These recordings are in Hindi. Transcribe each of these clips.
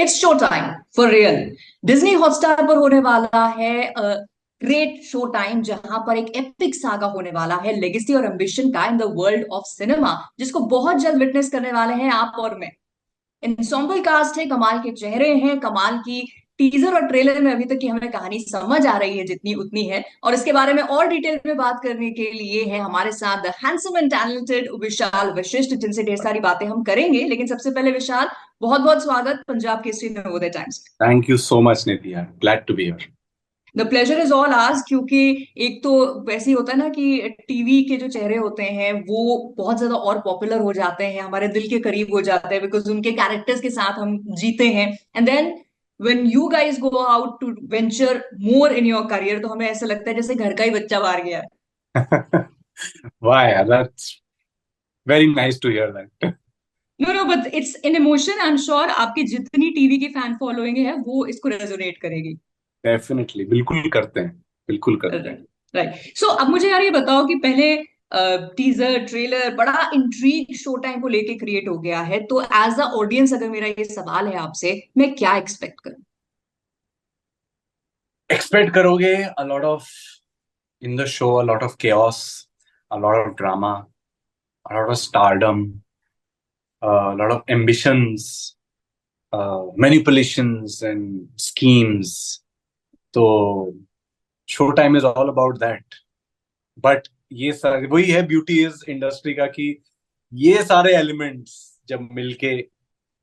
It's show time for real. Disney Hotstar पर होने वाला है ग्रेट शो टाइम, जहां पर एक एपिक सागा होने वाला है लेगेसी और एम्बिशन का in the world of cinema, जिसको बहुत जल्द विटनेस करने वाले हैं आप और मैं। इंसॉम्बल कास्ट है, कमाल के चेहरे हैं, कमाल की टीजर और ट्रेलर में अभी तक की हमें कहानी समझ आ रही है जितनी उतनी है। और इसके बारे में और डिटेल में बात करने के लिए है हमारे साथ द हैंडसम एंड टैलेंटेड विशाल वशिष्ठ, जिनसे ढेर सारी बातें हम करेंगे। लेकिन सबसे पहले विशाल, बहुत बहुत स्वागत Punjab Kesari Navodaya times. Thank you so much, Nidhi. Glad to be here. The pleasure is all hours, क्योंकि एक तो वैसे ही होता है ना कि टीवी के जो चेहरे होते हैं वो बहुत ज्यादा और पॉपुलर हो जाते हैं, हमारे दिल के करीब हो जाते हैं, बिकॉज उनके कैरेक्टर्स के साथ हम जीते हैं। And then when you guys go out to venture more in your career, तो हमें ऐसा लगता है जैसे घर का ही बच्चा बाहर गया है। Why? That's very nice to hear that. No no, but it's an emotion. I am sure आपकी जितनी टीवी की फैन फॉलोइंग है वो इसको रेजोनेट करेगी। Definitely. बिल्कुल करते हैं. बिल्कुल करते हैं. राइट। सो अब मुझे यार ये बताओ कि पहले टीजर ट्रेलर बड़ा इंट्रीग शो टाइम को लेके क्रिएट हो गया है, तो एज अ ऑडियंस अगर मेरा ये सवाल है आपसे, मैं क्या एक्सपेक्ट करूं? Expect करोगे a lot of in the show, a lot of chaos, a lot of drama, a lot of stardom, a lot of ambitions, manipulations and schemes. तो Showtime is all about that. But ये सारे वही है ब्यूटी इज इंडस्ट्री का कि ये सारे एलिमेंट्स जब मिलके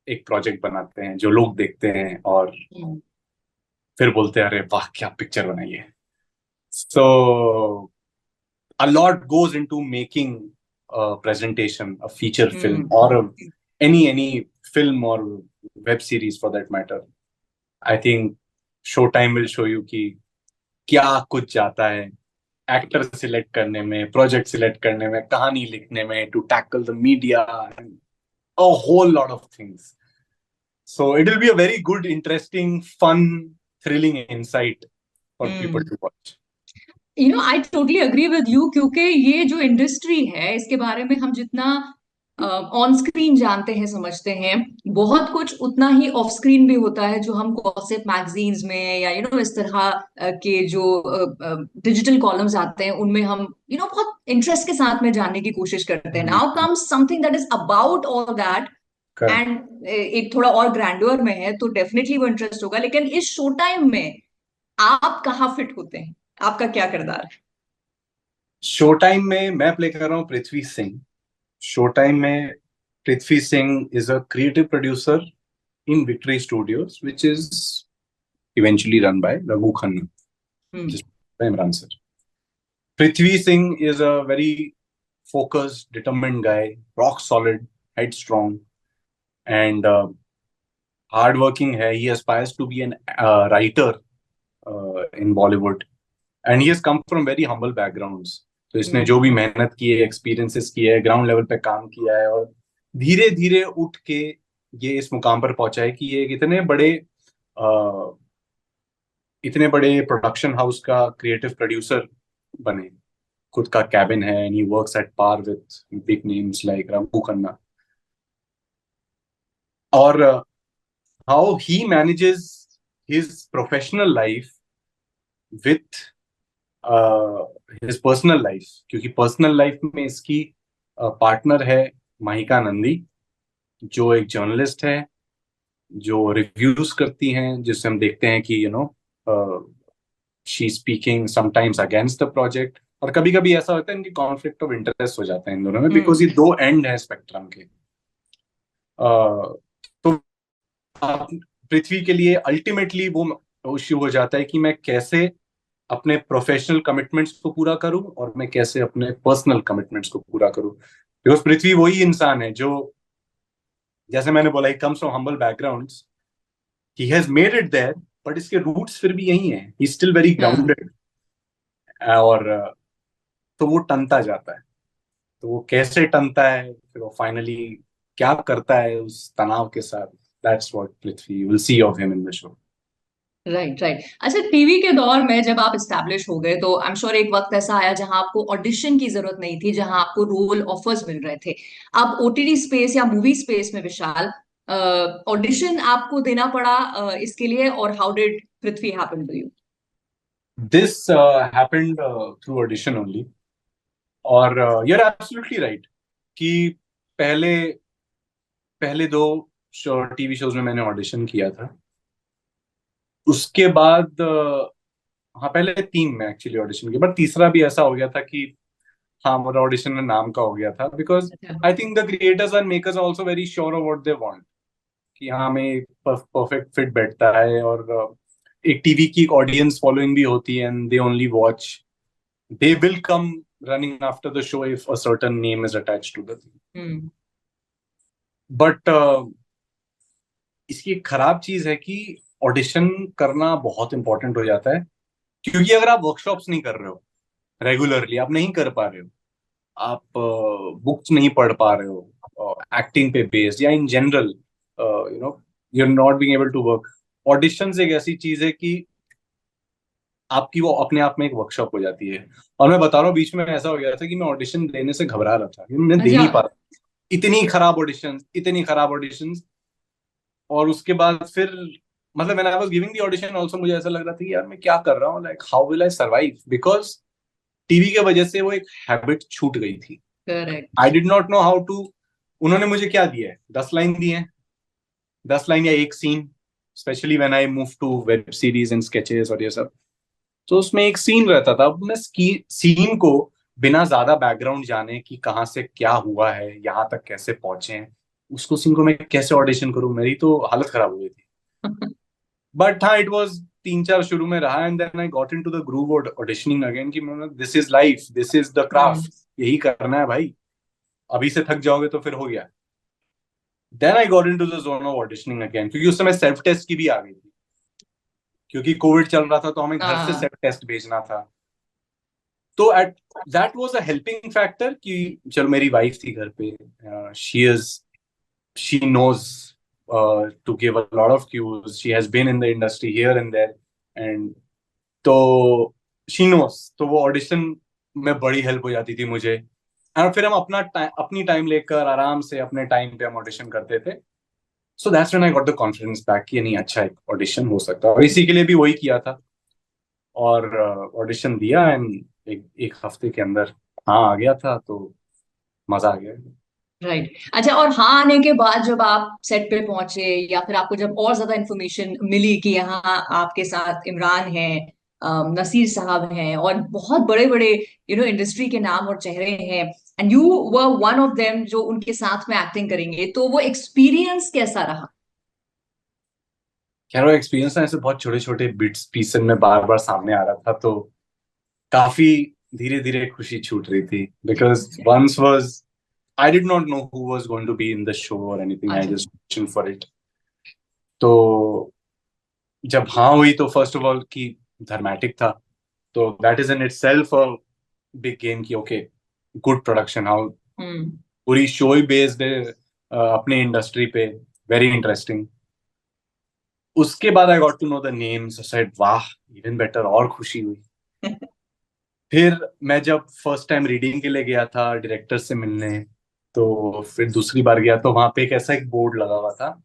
एक प्रोजेक्ट बनाते हैं जो लोग देखते हैं और फिर बोलते हैं अरे वाह क्या पिक्चर बनाई है. So a lot goes into making a presentation, a feature film or any film or web series for that matter. I think show time will show you कि क्या कुछ जाता है एक्टर सिलेक्ट करने में, प्रोजेक्ट सिलेक्ट करने में, कहानी लिखने में, to tackle the media and a whole lot of things. So it will be a very good, interesting, fun, thrilling insight for people to watch. You know, I totally agree with you, क्योंकि ये जो इंडस्ट्री है इसके बारे में हम जितना ऑन स्क्रीन जानते हैं समझते हैं, बहुत कुछ उतना ही ऑफ स्क्रीन भी होता है जो हम गॉसिप मैगजीन्स में या इस तरह के जो डिजिटल कॉलम्स आते हैं उनमें हम बहुत इंटरेस्ट के साथ में जानने की कोशिश करते हैं। Now comes something that is about all that Correct. And एक थोड़ा और ग्रैंडोर में है, तो डेफिनेटली वो इंटरेस्ट होगा। लेकिन इस शो टाइम में आप कहाँ फिट होते हैं? आपका क्या किरदार है? शो टाइम में मैं प्ले कर रहा हूँ पृथ्वी सिंह. शो टाइम में Prithvi Singh is a creative producer in Victory Studios, which is eventually run by Raghu Khanna, just by Imran sir. Prithvi Singh is a very focused, determined guy, rock solid, headstrong, and hardworking. Hai. He aspires to be a writer in Bollywood, and he has come from very humble backgrounds. तो इसने जो भी मेहनत की है, एक्सपीरियंसेस किए है, ग्राउंड लेवल पे काम किया है और धीरे धीरे उठ के ये इस मुकाम पर पहुंचा है कि ये इतने बड़े प्रोडक्शन हाउस का क्रिएटिव प्रोड्यूसर बने. खुद का कैबिन है and he works at par with big names like Raghu Khanna. और how he manages his professional life with his personal life, क्योंकि पर्सनल लाइफ में इसकी पार्टनर है माहिका नंदी, जो एक जर्नलिस्ट है, जो रिव्यूज करती हैं, जिससे हम देखते हैं कि she speaking sometimes against the project. और कभी कभी ऐसा होता है इनके कॉन्फ्लिक्ट ऑफ इंटरेस्ट हो जाता है इन दोनों में, बिकॉज ये दो एंड है स्पेक्ट्रम के. तो पृथ्वी के लिए अल्टीमेटली वो इश्यू हो जाता है कि मैं कैसे अपने प्रोफेशनल कमिटमेंट्स को पूरा करूं और मैं कैसे अपने पर्सनल कमिटमेंट्स को पूरा करूं. बिकॉज पृथ्वी वही इंसान है जो, जैसे मैंने बोला, he comes from humble backgrounds, he has made it there, but इसके रूट्स फिर भी यही हैं. He still very grounded. और तो वो टनता जाता है. तो वो कैसे टनता है, फिर वो फाइनली क्या करता है उस तनाव के साथ, that's what Prithvi will see of him in the show. Right right. अच्छा, टीवी के दौर में जब आप एस्टैब्लिश हो गए तो आई एम श्योर एक वक्त ऐसा आया जहां आपको ऑडिशन की जरूरत नहीं थी, जहां आपको रोल ऑफर्स मिल रहे थे। अब ओटीटी स्पेस या मूवी स्पेस में विशाल, ऑडिशन आपको देना पड़ा इसके लिए, और how did Prithvi happen to you? This happened through audition only. और you're absolutely right कि पहले पहले दो टीवी शोज में मैंने ऑडिशन किया था। उसके बाद हाँ, पहले तीन में एक्चुअली ऑडिशन किया, बट तीसरा भी ऐसा हो गया था कि हाँ, मेरा ऑडिशन में नाम का हो गया था, बिकॉज अच्छा। I think the creators and makers also very sure of what they want, कि हाँ, हमें परफेक्ट फिट बैठता है। और एक टीवी की एक ऑडियंस फॉलोइंग भी होती है, and they only watch, they will come running after the show if a certain name is attached to the thing. But इसकी एक खराब चीज है कि ऑडिशन करना बहुत इंपॉर्टेंट हो जाता है, क्योंकि अगर आप वर्कशॉप्स नहीं कर रहे हो रेगुलरली, आप नहीं कर पा रहे हो, आप बुक्स नहीं पढ़ पा रहे हो एक्टिंग पे बेस्ड, या in general you are not being able to work. Audition एक ऐसी चीज है कि आपकी वो अपने आप में एक वर्कशॉप हो जाती है। और मैं बता रहा हूँ, बीच में ऐसा हो गया था कि मैं ऑडिशन देने से घबरा रहा था, मैं दे अच्छा। नहीं पा रहा, इतनी खराब ऑडिशंस। और उसके बाद फिर मतलब मैंने I was giving the audition also, मुझे ऐसा लग रहा था कि यार मैं क्या कर रहा हूँ, like how will I survive, because TV के वजह से वो एक हैबिट छूट गई थी। Correct. I did not know how to. उन्होंने मुझे क्या दिया है, 10 लाइन दिए हैं, 10 लाइन या एक scene, specially when I move to web series and sketches और ये सब। तो उसमें एक सीन रहता था, अब मैं सीन को बिना ज्यादा बैकग्राउंड जाने कि कहाँ से क्या हुआ है, यहाँ तक कैसे पहुंचे हैं, उसको सीन को मैं कैसे ऑडिशन करूं, मेरी तो हालत खराब हो गई थी। बट हाँ, इट वाज 3-4 शुरू में रहा, and then I got into the groove auditioning again, कि this is life, this is the craft, यही करना है भाई, अभी से थक जाओगे तो फिर हो गया। Then I got into the zone of auditioning again, क्योंकि उस समय सेल्फ टेस्ट की भी आ गई थी, क्योंकि कोविड चल रहा था, तो हमें घर से हाँ। सेल्फ टेस्ट भेजना था। तो at that was a helping factor कि चलो, मेरी वाइफ थी घर पे, she knows to give a lot of cues, she has been in the industry here and there, and तो शी नोज, तो वो ऑडिशन में बड़ी हेल्प हो जाती थी मुझे। और फिर हम अपनी टाइम लेकर आराम से अपने टाइम पे हम ऑडिशन करते थे। So that's when I got the confidence back कि नहीं, अच्छा एक ऑडिशन हो सकता है, और इसी के लिए भी वही किया था। और ऑडिशन दिया, एंड एक हफ्ते के अंदर हाँ आ गया था, तो मजा आ गया। राइट। अच्छा, और हाँ आने के बाद जब आप सेट पे पहुंचे, या फिर आपको जब और ज्यादा इन्फॉर्मेशन मिली कि यहाँ आपके साथ इमरान है, नसीर साहब हैं, और बहुत बड़े बड़े इंडस्ट्री के नाम और चेहरे हैं, and you were one of them जो उनके साथ में एक्टिंग करेंगे, तो वो एक्सपीरियंस कैसा रहा? खैर, वो एक्सपीरियंस ना ऐसे बहुत छोटे छोटे बिट्स पीसन में बार बार सामने आ रहा था, तो काफी धीरे धीरे खुशी छूट रही थी, because once was I did not know who was going to be in the show और एनीथिंग, आई अच्छा। Just auditioned for it. तो जब हाँ हुई, तो फर्स्ट ऑफ ऑल की धर्मेटिक था, तो that is in itself a big game, की okay, good production, how hmm. पूरी शो ही बेस्ड है अपने इंडस्ट्री पे, वेरी इंटरेस्टिंग। उसके बाद I got to know the names, said वाह, इवन बेटर, और खुशी हुई। फिर मैं जब फर्स्ट टाइम रीडिंग के लिए गया था डायरेक्टर से मिलने, तो फिर दूसरी बार गया, तो वहां पे एक ऐसा एक बोर्ड लगा हुआ था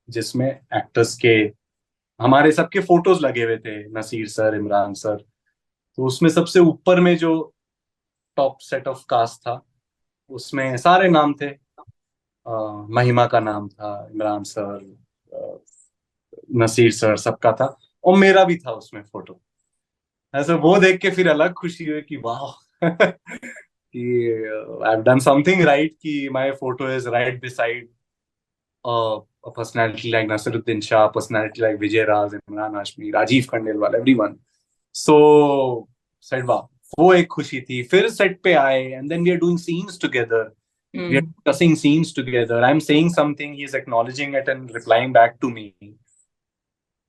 जिसमें एक्टर्स के, हमारे सबके फोटोज लगे हुए थे, नसीर सर, इमरान सर। तो उसमें सबसे ऊपर में जो टॉप सेट ऑफ कास्ट था, उसमें सारे नाम थे, महिमा का नाम था, इमरान सर, अ, नसीर सर, सबका था, और मेरा भी था उसमें फोटो। ऐसे वो देख के फिर अलग खुशी हुई कि वाह कि I have done something right, कि my photo is right beside a personality like Nasiruddin Shah, personality like Vijay Raj, Imran Hashmi, Rajiv Khandelwal, everyone. So said वाह, वो एक खुशी थी। फिर सेट पे आए, and then we are doing scenes together. We are hmm. discussing scenes together. I'm saying something, he is acknowledging it and replying back to me.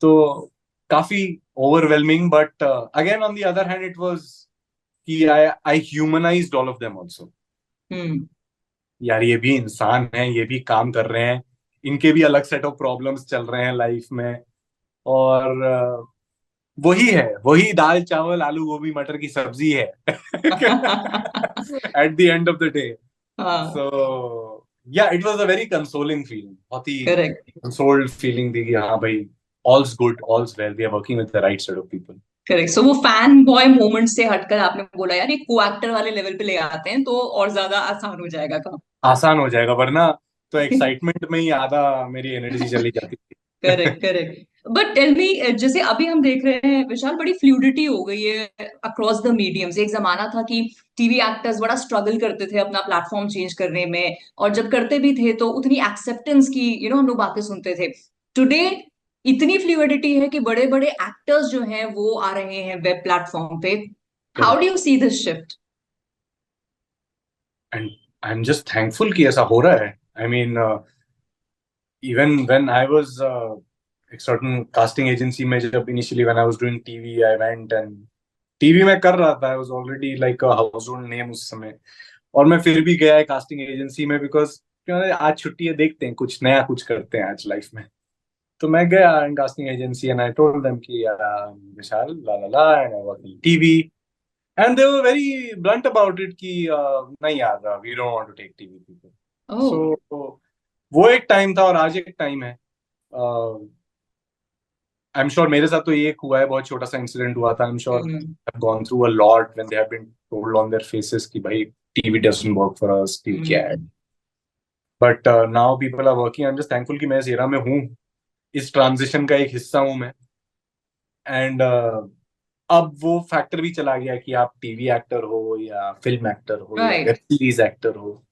तो काफी overwhelming, but again on the other hand, it was कि I humanized all of them also. हम्म। यार, ये भी इंसान है, ये भी काम कर रहे हैं, इनके भी अलग सेट ऑफ प्रॉब्लम्स चल रहे हैं लाइफ में। और वही है, वही दाल चावल आलू गोभी मटर की सब्जी है at the end of the day. हाँ। So yeah it was a very consoling feeling, बहुत ही करेक्ट कंसोल्ड फीलिंग थी कि हाँ भाई, all's good, all's well, we are working with the right set of people. Correct. So वो फैन बॉय मोमेंट से हटकर आपने बोला यार ये को एक्टर वाले लेवल पे ले आते हैं तो और ज्यादा आसान हो जाएगा काम। आसान हो जाएगा, वरना तो एक्साइटमेंट में ही आधा मेरी एनर्जी चली जाती थी। Correct correct. But tell me, जैसे अभी हम देख रहे हैं विशाल, बड़ी फ्लूडिटी हो गई है अक्रॉस द मीडियम्स। एक जमाना था कि टीवी एक्टर्स बड़ा स्ट्रगल करते थे अपना प्लेटफॉर्म चेंज करने में, और जब करते भी थे तो उतनी एक्सेप्टेंस की हम लोग बातें सुनते थे। टुडे इतनी फ्लूडिटी है कि बड़े बड़े एक्टर्स जो हैं वो आ रहे हैं वेब प्लेटफॉर्म पे। How do correct. You see this shift? And I am just thankful कि ऐसा हो रहा है। I mean, even when I was एक सर्टेन कास्टिंग एजेंसी में, जब initially when I was doing TV, I went and TV में कर रहा था, I was already like a household name उस समय। और मैं फिर भी गया है कास्टिंग एजेंसी में, बिकॉज आज छुट्टी है, देखते हैं कुछ नया, कुछ करते हैं आज लाइफ में। तो मैं गया in casting agency and I told them कि Vishal, la la la, and I work in TV. And they were very blunt about it कि नहीं यार, we don't want to take TV people. Oh. So वो एक टाइम था और आज एक टाइम है। आई एम श्योर मेरे साथ तो ये एक हुआ है, बहुत छोटा सा इंसिडेंट हुआ था। आई am sure hmm have gone through a lot when they have been told on their faces कि भाई TV doesn't work for us, TV क्या है। Hmm. But now people are working. I am just thankful कि मैं इस एरा में हूँ, इस ट्रांजिशन का एक हिस्सा हूँ मैं। एंड अब वो फैक्टर भी चला गया कि आप टीवी एक्टर हो या फिल्म एक्टर हो या वेब राइट। सीरीज एक्टर हो,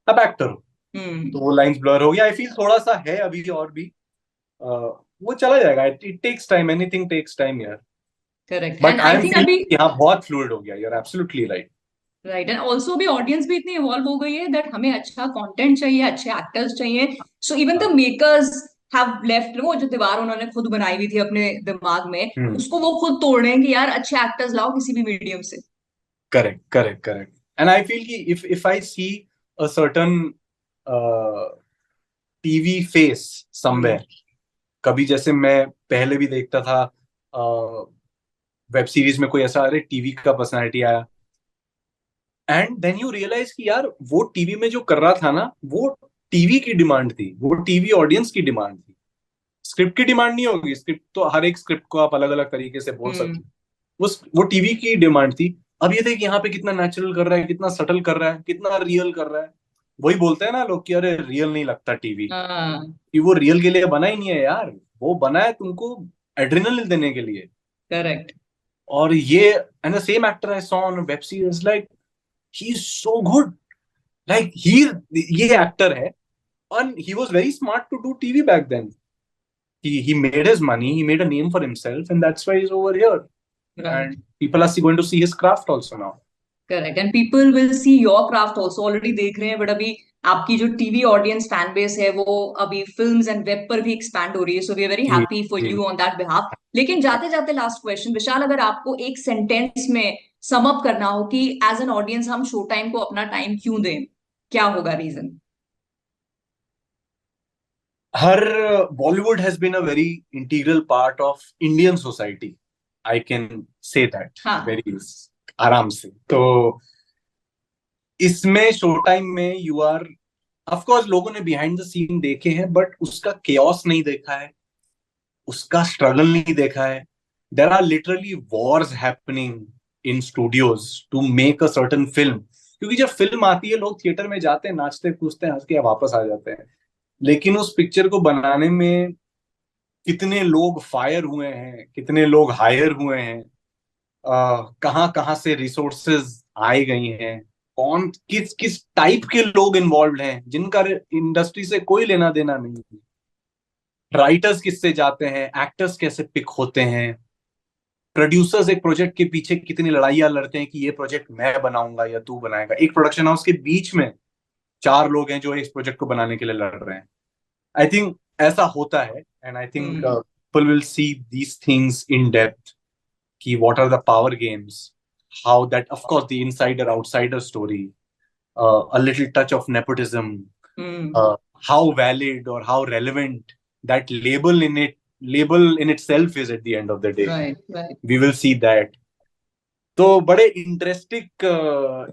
अब एक्टर हो। हम्म। तो वो लाइंस ब्लर हो गया। आई फील थोड़ा सा है अभी और भी। वो चला जाएगा, it takes time, anything takes time यार। Correct. But and I I am think feeling अभी कि हाँ, बहुत फ्लूइड हो गया, you are absolutely right. Right. And also भी ऑडियंस भी इतनी इवॉल्व हो गई है दैट हमें अच्छा कंटेंट चाहिए, अच्छे एक्टर्स चाहिए। सो इवन द हाँ। मेकर्स हैव लेफ्ट, वो जो दीवार उन्होंने खुद बनाई हुई थी अपने दिमाग में, हम्म। उसको वो खुद तोड़ रहे हैं कि यार अच्छे एक्टर्स लाओ किसी भी मीडियम से। Correct correct correct. And I feel कि if I see a certain TV face hmm. Somewhere, कभी जैसे मैं पहले भी देखता था वेब सीरीज में कोई ऐसा, अरे टीवी का पर्सनालिटी आया, एंड देन यू रियलाइज कि यार वो टीवी में जो कर रहा था ना, वो टीवी की डिमांड थी, वो टीवी ऑडियंस की डिमांड थी। स्क्रिप्ट की डिमांड नहीं होगी, स्क्रिप्ट तो हर एक स्क्रिप्ट को आप अलग अलग तरीके से बोल हम्म। सकते हो। वो टीवी की डिमांड थी। अब ये देख यहाँ पे कितना नेचुरल कर रहा है, कितना सटल कर रहा है, कितना रियल कर रहा है। वही बोलते हैं ना लोग कि अरे रियल नहीं लगता टीवी, हाँ। कि वो रियल के लिए बना ही नहीं है यार, वो बना है तुमको एड्रेनलिन देने के लिए। करेक्ट। और ये, and the same actor I saw on web series, like he is so good, like he, ये एक्टर है। and he was very smart to do TV back then. He made his money, he made a name for himself, and that's why he's over here. Right. And people are going to see his craft also now. Correct. And people will see your craft also, already देख रहे हैं। बट अभी आपकी जो टीवी ऑडियंस फैन बेस है वो अभी फिल्म्स एंड वेब पर भी एक्सपैंड हो रही है। सो वी आर वेरी जी हैप्पी फॉर जी। You on that behalf. लेकिन जाते जाते लास्ट क्वेश्चन विशाल, अगर आपको एक सेंटेंस में सम अप करना हो कि एज एन ऑडियंस हम शो टाइम को अपना टाइम क्यों दें, क्या होगा रीजन? हर Bollywood has been a very integral part of Indian society. I can say that हाँ। very आराम से। तो इसमें शो टाइम में यू आर, ऑफ कोर्स लोगों ने बिहाइंड द सीन देखे हैं, बट उसका केओस नहीं देखा है, उसका स्ट्रगल नहीं देखा है। There are literally wars happening in studios to make a certain film. क्योंकि जब फिल्म आती है, लोग थिएटर में जाते हैं, नाचते कूदते हैं, हंस के वापस आ जाते हैं। लेकिन उस पिक्चर को बनाने में कितने लोग फायर हुए हैं, कितने लोग हायर हुए हैं, कहाँ कहाँ से रिसोर्सेज आए गई हैं, कौन किस किस टाइप के लोग इन्वॉल्व हैं जिनका इंडस्ट्री से कोई लेना देना नहीं है, राइटर्स किससे जाते हैं, एक्टर्स कैसे पिक होते हैं, प्रोड्यूसर्स एक प्रोजेक्ट के पीछे कितनी लड़ाइयां लड़ते हैं कि ये प्रोजेक्ट मैं बनाऊंगा या तू बनाएगा। एक प्रोडक्शन हाउस के बीच में चार लोग हैं जो इस प्रोजेक्ट को बनाने के लिए लड़ रहे हैं। आई थिंक ऐसा होता है, and I think hmm. People will see these things in depth कि what are the power games, how that, of course the insider outsider story, a little touch of nepotism, hmm. how valid or how relevant that label in itself is at the end of the day. Right right. We will see that. तो बड़े interesting,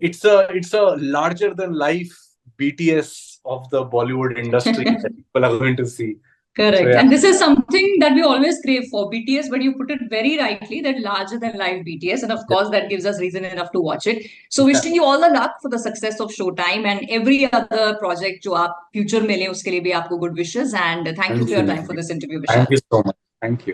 it's a larger than life BTS of the Bollywood industry that people are going to see. Correct. yeah. And this is something that we always crave for BTS, but you put it very rightly that larger than life BTS. And of course, that gives us reason enough to watch it. So wishing you all the luck for the success of Showtime and every other project जो आप future में लें उसके लिए भी आपको good wishes. And thank you for your time for this interview, Vishal. Thank you so much. Thank you.